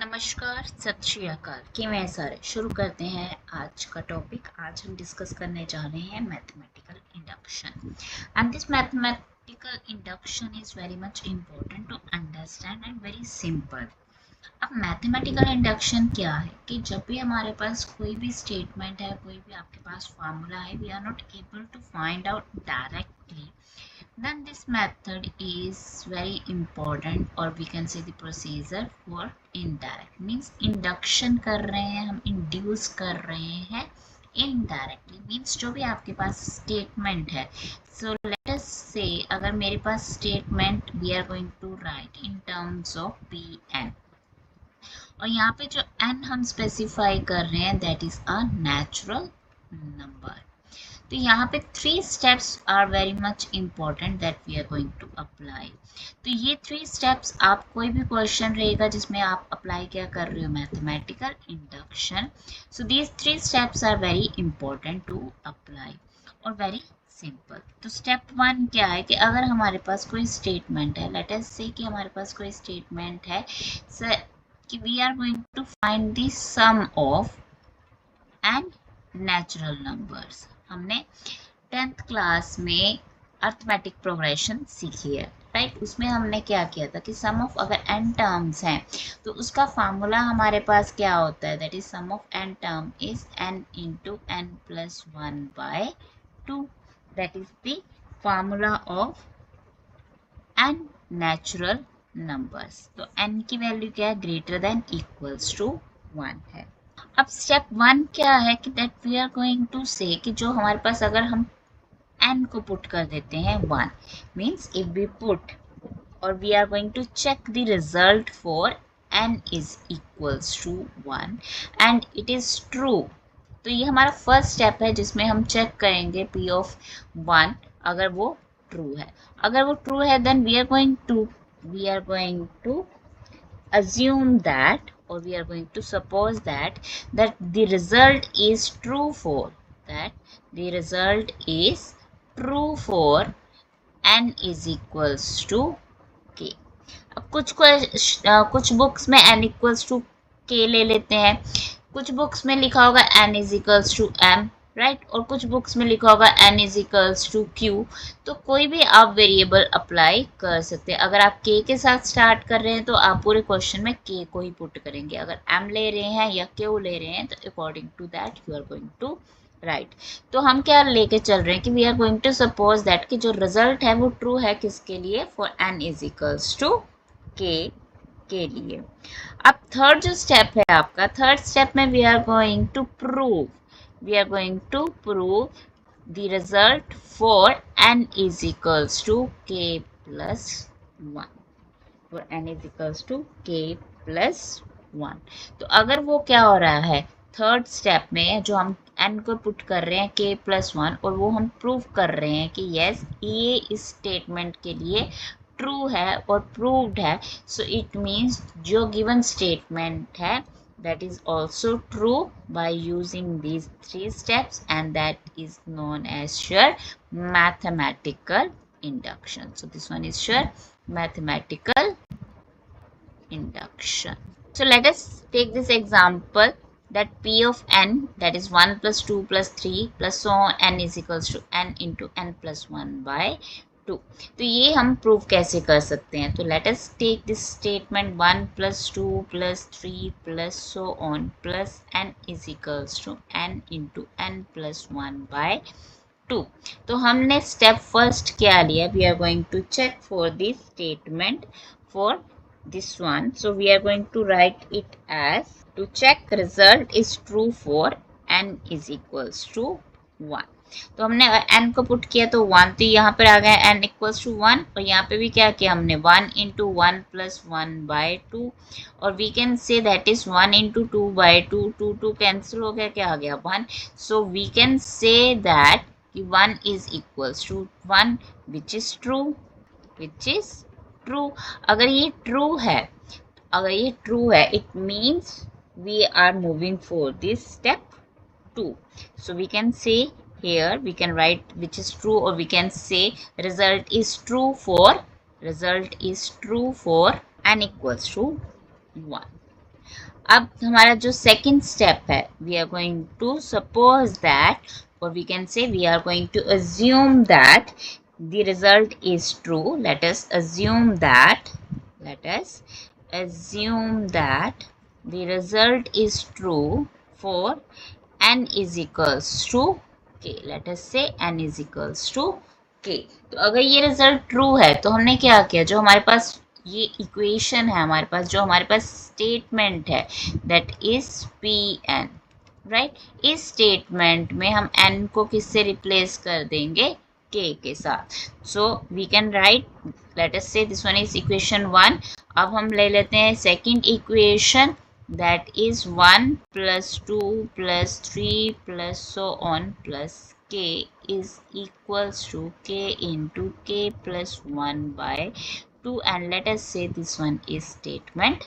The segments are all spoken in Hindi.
नमस्कार, सत श्री अकाल। किवें सारे शुरू करते हैं आज का टॉपिक। आज हम डिस्कस करने जा रहे हैं mathematical induction and this mathematical induction is very much important to understand and very simple. अब मैथमेटिकल इंडक्शन क्या है कि जब भी हमारे पास कोई भी स्टेटमेंट है, कोई भी आपके पास फार्मूला है, we are not able to find out directly, then this method is very important, or we can say the procedure for indirect means induction कर रहे हैं हम, induce कर रहे हैं indirectly means जो भी आपके पास statement है। so let us say अगर मेरे पास statement we are going to write in terms of Pn, और यहाँ पे जो n हम स्पेसिफाई कर रहे हैं that is a natural number। तो यहाँ पे 3 steps are very much important that we are going to apply। तो ये 3 steps आप कोई भी क्वेश्चन रहेगा जिसमें आप अप्लाई क्या कर रहे हो, mathematical induction. So these 3 steps are very important to apply और वेरी सिंपल। तो स्टेप 1 क्या है कि अगर हमारे पास कोई स्टेटमेंट है, लेट अस से कि हमारे पास कोई स्टेटमेंट है कि we are going to find the sum of and natural numbers. हमने 10th क्लास में अर्थमेटिक प्रोग्रेशन सीखी है, राइट। उसमें हमने क्या किया था कि सम ऑफ अगर n टर्म्स हैं तो उसका फार्मूला हमारे पास क्या होता है, that is sum of n term is n into n plus 1 by 2। That is the formula of n natural numbers. तो n की वैल्यू क्या है, ग्रेटर देन इक्वल्स टू 1 है। अब स्टेप 1 क्या है कि that we are going to say कि जो हमारे पास अगर हम n को पुट कर देते हैं 1 मीन्स इफ वी पुट और we are going to check the result for n is equals to 1 and it is true. तो ये हमारा फर्स्ट स्टेप है जिसमें हम चेक करेंगे p ऑफ 1 अगर वो ट्रू है। अगर वो ट्रू है then we are going to assume that, or we are going to suppose that the result is true for n is equals to k। अब कुछ बुक्स में n equals to k ले लेते हैं, कुछ बुक्स में लिखा होगा n is equals to m, right, और कुछ बुक्स में लिखा होगा n is equals to q। तो कोई भी आप वेरिएबल अप्लाई कर सकते हैं। अगर आप k के साथ स्टार्ट कर रहे हैं तो आप पूरे क्वेश्चन में k को ही पुट करेंगे। अगर m ले रहे हैं या q ले रहे हैं तो according to that you are going to write. तो हम क्या लेके चल रहे हैं कि we are going to suppose that कि जो रिजल्ट है वो ट्रू है किसके लिए, for n is equals to k के लिए। अब थर्ड जो स्टेप है आपका, थर्ड स्टेप में we are going to prove the result for n is equals to k plus 1, for n is equals to k plus 1। तो अगर वो क्या हो रहा है, थर्ड स्टेप में जो हम n को पुट कर रहे हैं k plus 1 और वो हम प्रूव कर रहे हैं कि यस ये इस स्टेटमेंट के लिए ट्रू है और प्रूव्ड है। सो इट मीन्स जो गिवन स्टेटमेंट है that is also true by using these 3 steps, and that is known as your mathematical induction। So this one is your mathematical induction। So let us take this example that p of n, that is 1 plus 2 plus 3 plus so on, n is equals to n into n plus 1 by 2। तो ये हम प्रूव कैसे कर सकते हैं, तो let us take this statement 1 plus 2 plus 3 plus so on plus n is equals to n into n plus 1 by 2। तो हमने स्टेप फर्स्ट क्या लिया, we are going to check for this statement for this one। So we are going to write it as to check result is true for n is equals to 1। तो हमने n को पुट किया तो 1, तो यहाँ पर आ गया n इक्वल्स टू 1, और यहाँ पे भी क्या किया हमने 1 इंटू 1 प्लस 1 बाय 2, और we can say that is 1 into 2 by 2, 2 cancel हो गया, क्या आ गया 1। So we can say that कि 1 is equals to 1 which is true. अगर ये ट्रू है it means we are moving for this step 2। so we can say here we can write which is true, or we can say result is true for n equals to 1। अब हमारा जो सेकंड स्टेप है, we are going to suppose that, or we can say we are going to assume that the result is true. Let us assume that the result is true for n is equals to k. Let us say n is equals to k. तो अगर ये रिजल्ट ट्रू है तो हमने क्या किया, जो हमारे पास ये इक्वेशन है, हमारे पास जो हमारे पास स्टेटमेंट है, that is P n, right. इस स्टेटमेंट में हम n को किससे रिप्लेस कर देंगे, k के साथ। So we can write, let us say this one is equation 1। अब हम ले लेते हैं second equation, that is 1 plus 2 plus 3 plus so on plus k is equals to k into k plus 1 by 2, and let us say this one is statement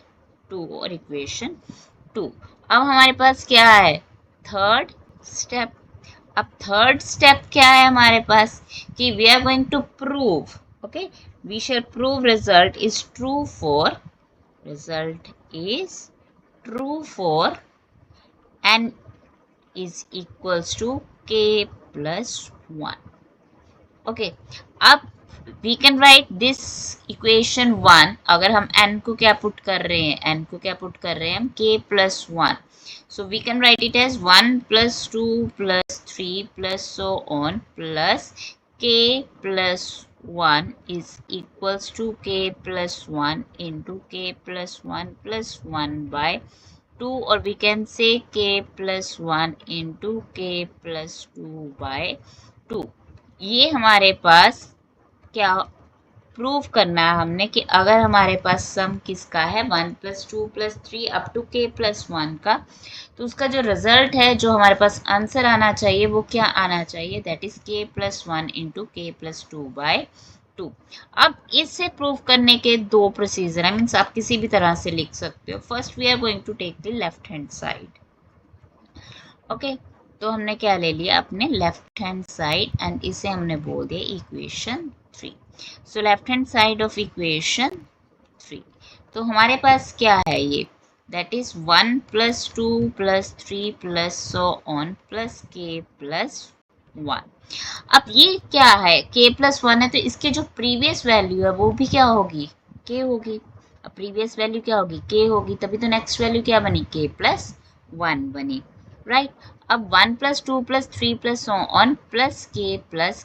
2 or equation 2। अब हमारे पास क्या है, थर्ड स्टेप। अब थर्ड स्टेप क्या है हमारे पास, कि we are going to prove, okay, we shall prove result is true for, result is true for n is equals to k plus 1, okay। अब we can write this equation 1, अगर हम n को क्या पुट कर रहे हैं, n को क्या पुट कर रहे हैं हम, k plus 1, so we can write it as 1 plus 2 plus 3 plus so on plus k plus 1 is equals to k plus 1 into k plus 1 plus 1 by 2, or we can say k plus 1 into k plus 2 by 2। ये हमारे पास क्या प्रूव करना है हमने, कि अगर हमारे पास सम किसका है 1 plus 2 plus 3 up to k plus 1 का, तो उसका जो रिजल्ट है, जो हमारे पास आंसर आना चाहिए, वो क्या आना चाहिए, that is k plus 1 into k plus 2 by 2। अब इससे प्रूव करने के दो प्रोसीजर है, मीन्स आप किसी भी तरह से लिख सकते हो। First we are going to take the left hand side, okay. तो हमने क्या ले लिया, अपने लेफ्ट हैंड साइड, एंड इसे हमने बोल दिया equation 3। So left hand side of equation 3, तो हमारे पास क्या है ये, that is 1 plus 2 plus 3 plus so on plus k plus 1। अब ये क्या है, k plus 1 है, तो इसके जो प्रीवियस वैल्यू है वो भी क्या होगी, k होगी। अब प्रीवियस वैल्यू क्या होगी, k होगी, तभी तो नेक्स्ट वैल्यू क्या बनी, k plus 1 बनी, राइट। अब 1 plus 2 plus 3 plus so on plus k plus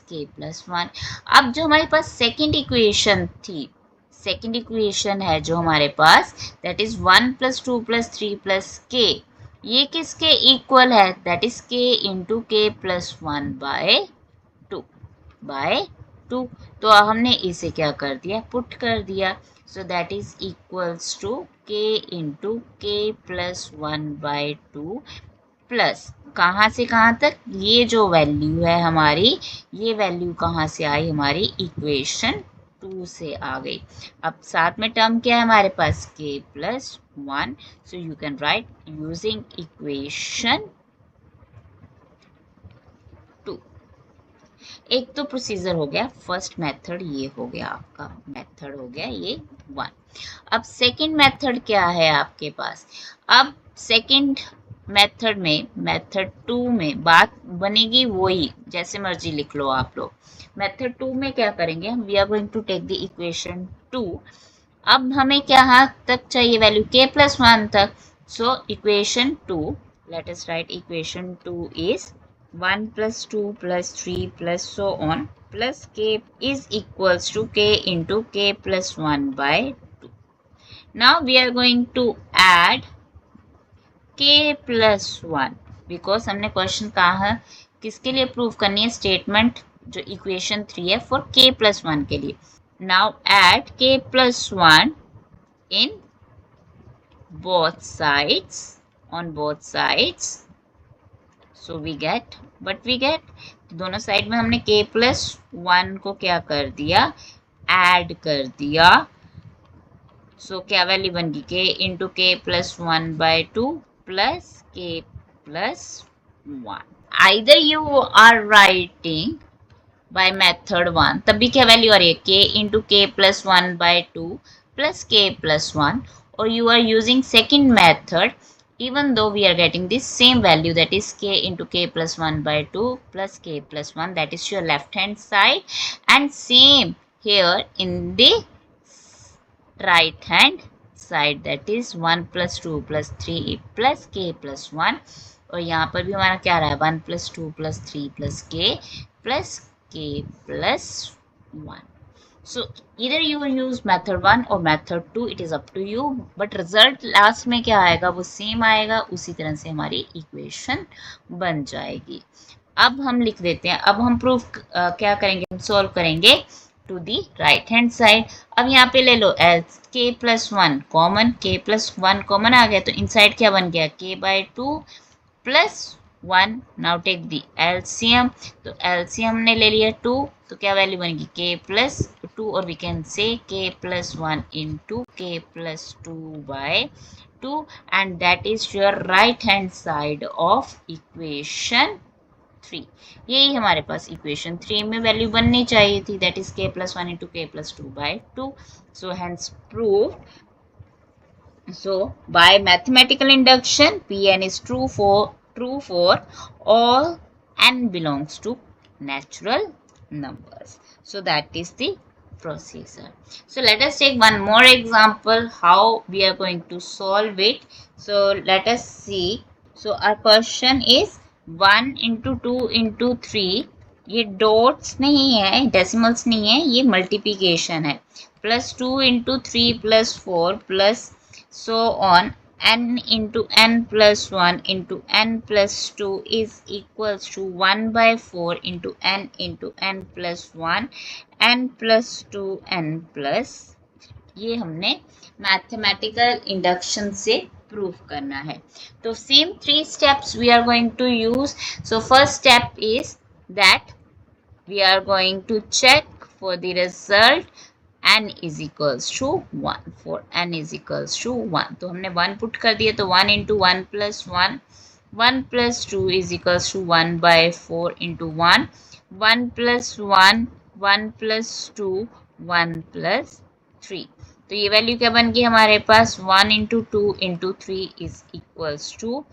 1। अब जो हमारे पास सेकेंड इक्वेशन थी, सेकेंड इक्वेशन है जो हमारे पास, that is 1 plus 2 plus 3 plus k, ये किसके इक्वल है, that is k into k plus 1 by 2। तो हमने इसे क्या कर दिया, पुट कर दिया। So that is equals to k into k plus 1 by 2 plus कहाँ से कहाँ तक, ये जो वैल्यू है हमारी, ये वैल्यू कहाँ से आई, हमारी इक्वेशन 2 से आ गई। अब साथ में टर्म क्या है हमारे पास, k plus 1। So you can write using equation 2। एक तो प्रोसीजर हो गया, फर्स्ट मेथड ये हो गया, आपका मेथड हो गया ये 1। अब सेकंड मेथड क्या है आपके पास, अब सेकंड मेथड में, मेथड 2 में बात बनेगी वही, जैसे मर्जी लिख लो आप लोग। मेथड 2 में क्या करेंगे हम, we are going to take the equation 2। अब हमें क्या तक चाहिए वैल्यू, k plus 1 तक। So equation 2, let us right equation 2 is 1 plus 2 plus 3 plus so on plus k is equals to k into k plus 1 by 2। Now we are going to add k plus 1, because हमने क्वेश्चन कहा है किसके लिए प्रूव करनी है, स्टेटमेंट जो इक्वेशन 3 है फॉर k plus 1 के लिए। Now add k plus 1 in both sides, on both sides, so we get what we get, दोनों साइड में हमने k plus 1 को क्या कर दिया, ऐड कर दिया। सो क्या वैल्यू बन गई, k into k plus 1 by 2 plus k plus 1। Either you are writing by method 1, तब भी क्या वैल्यू आ रही है, k into k plus 1 by 2 plus k plus 1, or you are using second method, even though we are getting this same value, that is k into k plus 1 by 2 plus k plus 1, that is your left hand side, and same here in the right hand side, that is 1 plus 2 plus 3 plus k plus 1, और यहाँ पर भी हमारा क्या रहा है 1 plus 2 plus 3 plus k plus 1. So either you will use method 1 or method 2, it is up to you, but result last में क्या आएगा वो सेम आएगा, उसी तरह से हमारी इक्वेशन बन जाएगी. अब हम लिख देते हैं, अब हम प्रूफ क्या करेंगे, हम सॉल्व करेंगे to the right hand side. अब यहाँ पे ले लो एल्स k plus 1 common, k plus 1 common आ गया, तो इनसाइड क्या बन गया k by 2 plus 1. Now take the LCM, तो एलसीएम हमने ले लिया 2, तो क्या वैल्यू बनेगी k प्लस 2, और we can say k plus 1 into k plus 2 by 2, and that is your right hand side of equation 3. यही हमारे पास इक्वेशन 3 में वैल्यू बननी चाहिए थी, that is k plus 1 into k plus 2 by 2. So hence prove. So by mathematical induction, Pn is true for all n belongs to natural numbers. So that is the procedure. So let us take one more example how we are going to solve it. So let us see. So our question is 1 into 2 into 3. ये डॉट्स नहीं है, डेसिमल्स नहीं है, ये मल्टीप्लिकेशन है. Plus 2 into 3 plus 4 plus so on n into n plus 1 into n plus 2 is equals to 1 by 4 into n plus 1 n plus 2 n plus. ये हमने मैथमेटिकल इंडक्शन से प्रूव करना है. तो same 3 steps we are going to use. So first step is that we are going to check for the result n is equals to 1. for n is equals to 1, तो हमने 1 पुट कर दिया, तो 1 into 1 plus 1, 1 plus 2 is equals to 1 by 4 into 1, 1 plus 1, 1 plus 2, 1 plus 3. तो ये वैल्यू क्या बन गई हमारे पास 1 into 2 into 3 is equals to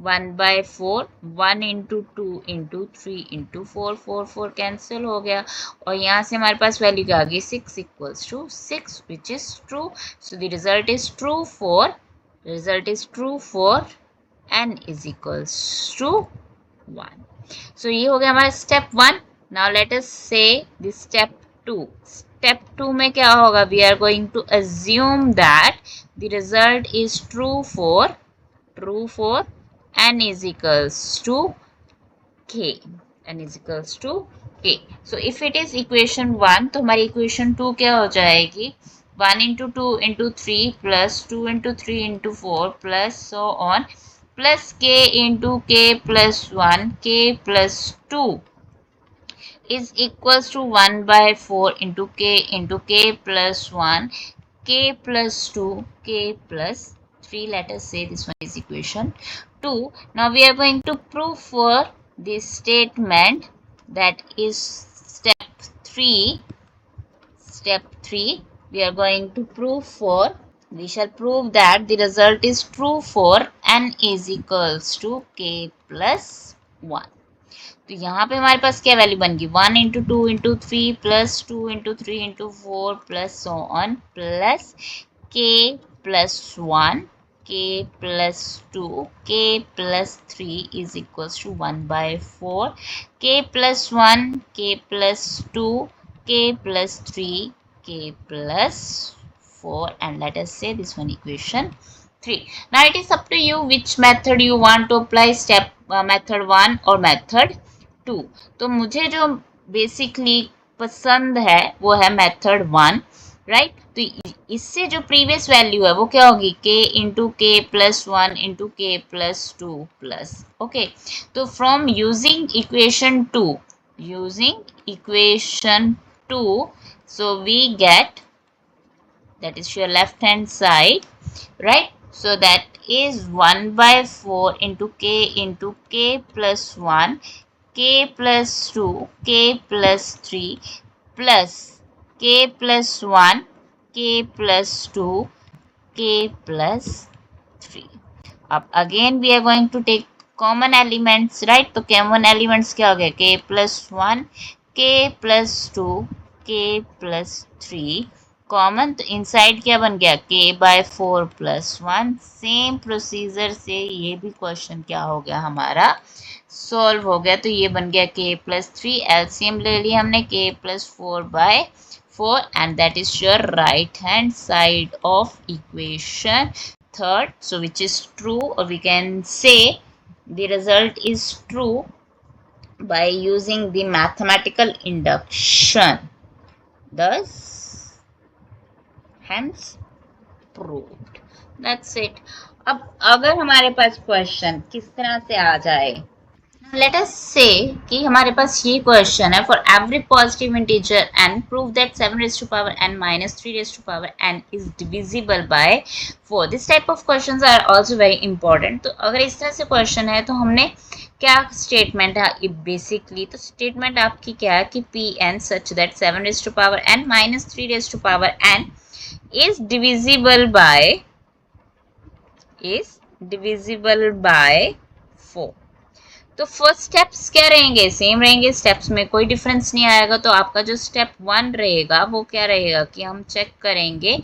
1 by 4, 1 into 2 into 3 into 4, 4 cancel हो गया, और यहाँ से हमारे पास वैल्यू क्या आ गई 6 equals to 6, which is true. So the result is true for n is equals to 1. सो ये हो गया हमारा स्टेप 1. नाउ लेट अस से द स्टेप 2. स्टेप 2 में क्या होगा, we are going to assume that the result is true for n is equals to k. n is equals to k. So if it is equation 1, तो हमारी equation 2 क्या हो जाएगी 1 into 2 into 3 plus 2 into 3 into 4 plus so on plus k into k plus 1 k plus 2 is equals to 1 by 4 into k plus 1 k plus 2 k plus 3. Let us say this one is equation 2. Now we are going to prove for this statement, that is step 3. We are going to prove for, we shall prove that the result is true for n is equals to k plus 1. तो यहाँ पे हमारे पास क्या वैल्यू बन गई 1 into 2 into 3 plus 2 into 3 into 4 plus so on plus k plus 1 k plus 2 k plus 3 is equals to 1 by 4 k plus 1 k plus 2 k plus 3 k plus 4, and let us say this one equation 3. Now it is up to you which method you want to apply, step method 1 or method 2. तो मुझे जो बेसिकली पसंद है वो है मेथड 1, राइट. तो इससे जो प्रीवियस वैल्यू है वो क्या होगी k इंटू के प्लस 1 इंटू के प्लस 2 प्लस. ओके, तो from using equation 2 so we get, that is your left hand side, right. So that is 1 by 4 into k plus 1 k plus 2 k plus 3 plus k plus 1 k plus 2 k plus 3. अब again we are going to take common elements, right? तो common elements क्या हो गया? k plus 1, k plus 2, k plus 3 common, तो इनसाइड क्या बन गया? k by 4 plus 1. Same procedure से ये भी क्वेश्चन क्या हो गया हमारा? सॉल्व हो गया. तो ये बन गया k plus 3. एलसीएम ले लिया हमने k plus 4 by 4 and that is your right hand side of equation third. So which is true, or we can say the result is true by using the mathematical induction. Thus hence proved. That's it. अब अगर हमारे पास क्वेश्चन किस तरह से आ जाए, लेट अस से कि हमारे पास ये क्वेश्चन है, for every positive integer n prove that 7 raised to power n minus 3 raised to power n is divisible by 4. This type of questions are also very important. तो अगर इस तरह से क्वेश्चन है तो हमने क्या स्टेटमेंट है बेसिकली, तो स्टेटमेंट आपकी क्या है कि Pn such that 7 raised to power n minus 3 raised to power n is divisible by 4. तो फर्स्ट स्टेप्स क्या रहेंगे? सेम रहेंगे. स्टेप्स में कोई डिफरेंस नहीं आएगा. तो आपका जो स्टेप 1 रहेगा वो क्या रहेगा कि हम चेक करेंगे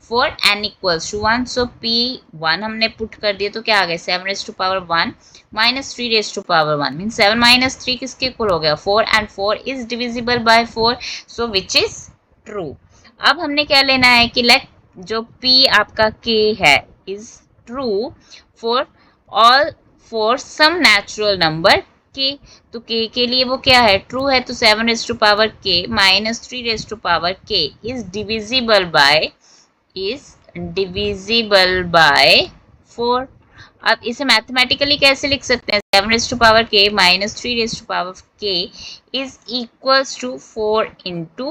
for n equals to 1. So P1 हमने पुट कर दिया तो क्या आ गया? 7 raised to power 1 minus 3 raised to power 1 mean 7 minus 3 किसके इक्वल हो गया? 4. And 4 is divisible by 4. So which is true. अब हमने क्या लेना है कि लेट जो P आपका K है is true for all for some natural number k. तो k के लिए वो क्या है? ट्रू है. तो 7 raised to power k minus 3 raised to power k is divisible by 4. अब इसे मैथमेटिकली कैसे लिख सकते हैं? 7 raised to power k minus 3 raised to power k is equals to 4 into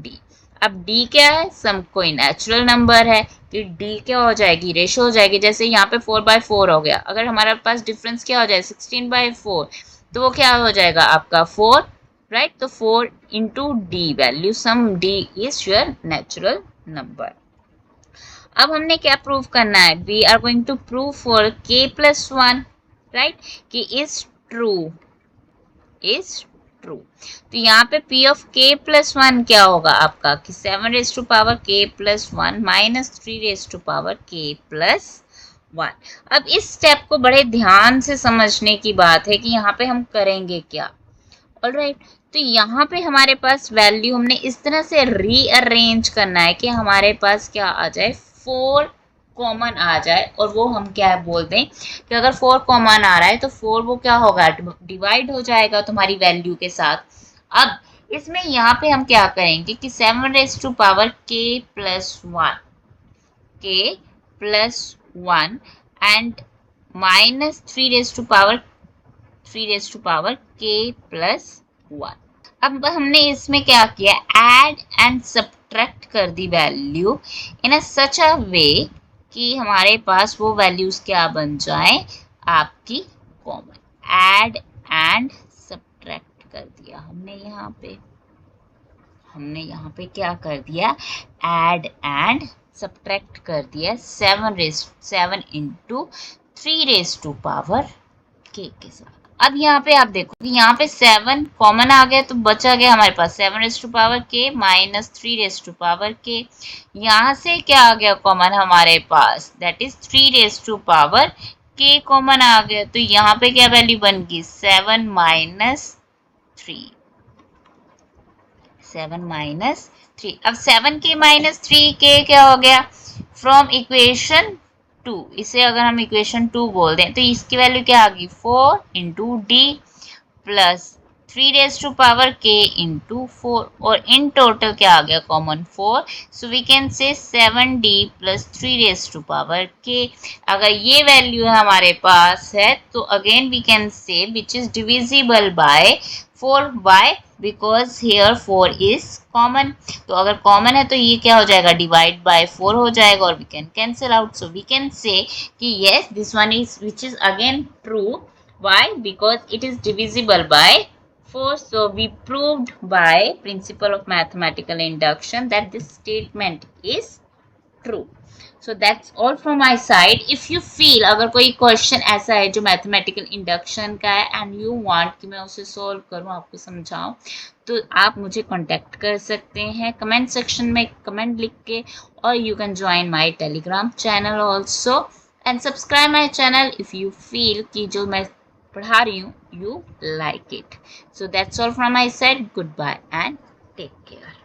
d. अब d क्या है? सम कोई नेचुरल नंबर है कि d क्या हो जाएगी? रेशो हो जाएगी. जैसे यहाँ पे 4/4 हो गया. अगर हमारे पास डिफरेंस क्या हो जाए? 16/4. तो वो क्या हो जाएगा आपका? 4, राइट? तो 4 into d value, sum d is your natural number. अब हमने क्या प्रूव करना है? We are going to prove for k plus 1, right? कि इज ट्रू. तो यहाँ पे P of k plus 1 क्या होगा आपका कि 7 raised to power k plus 1 minus 3 raised to power k plus 1. अब इस स्टेप को बड़े ध्यान से समझने की बात है कि यहाँ पे हम करेंगे क्या. ऑलराइट. तो यहाँ पे हमारे पास वैल्यू हमने इस तरह से रीअरेंज करना है कि हमारे पास क्या आ जाए? 4 कॉमन आ जाए. और वो हम क्या बोल दें कि अगर 4 कॉमन आ रहा है तो 4 वो क्या होगा? डिवाइड हो जाएगा तुम्हारी वैल्यू के साथ. अब इसमें यहाँ पे हम क्या करेंगे कि 7 raised to power k plus 1 and minus 3 raised to power k plus 1. अब हमने इसमें क्या किया? ऐड एंड सब्ट्रैक्ट कर दी वैल्यू इन अ सच अ वे कि हमारे पास वो वैल्यूज क्या बन जाए? आपकी कॉमन. ऐड एंड सब्ट्रैक्ट कर दिया हमने यहाँ पे क्या कर दिया? ऐड एंड सब्ट्रैक्ट कर दिया 7 into 3 raised to power k के साथ. अब यहाँ पे आप देखो कि यहाँ पे 7 कॉमन आ गया तो बचा गया हमारे पास 7 raised to power k minus 3 raised to power k. यहाँ से क्या आ गया कॉमन हमारे पास? That is 3 raised to power k common आ गया. तो यहाँ पे क्या वैल्यू बन गई? 7 minus 3. अब 7k minus 3k क्या हो गया? From equation 2. इसे अगर हम इक्वेशन 2 बोल दें तो इसकी वैल्यू क्या आ गई? 4 into D plus 3 raised to power k into 4. और इन टोटल क्या आ गया? Common 4. So we can say 7d plus 3 raised to power k. अगर ये वैल्यू हमारे पास है तो again we can say which is divisible by 4. By because here 4 is common. तो अगर कॉमन है तो ये क्या हो जाएगा? डिवाइड बाय 4 हो जाएगा और we can cancel out. So we can say कि yes this one is which is again true. Why? Because it is divisible by 4. So we proved by principle of mathematical induction that this statement is true. So that's all from my side. If you feel अगर कोई क्वेश्चन ऐसा है जो मैथमेटिकल इंडक्शन का है एंड यू वांट कि मैं उसे सॉल्व करूं, आपको समझाऊं, तो आप मुझे कांटेक्ट कर सकते हैं कमेंट सेक्शन में कमेंट लिख के, और you can join my Telegram channel also and subscribe my channel if you feel कि जो मैं पढ़ा रही हूँ you like it. So that's all from my side. Good bye and take care.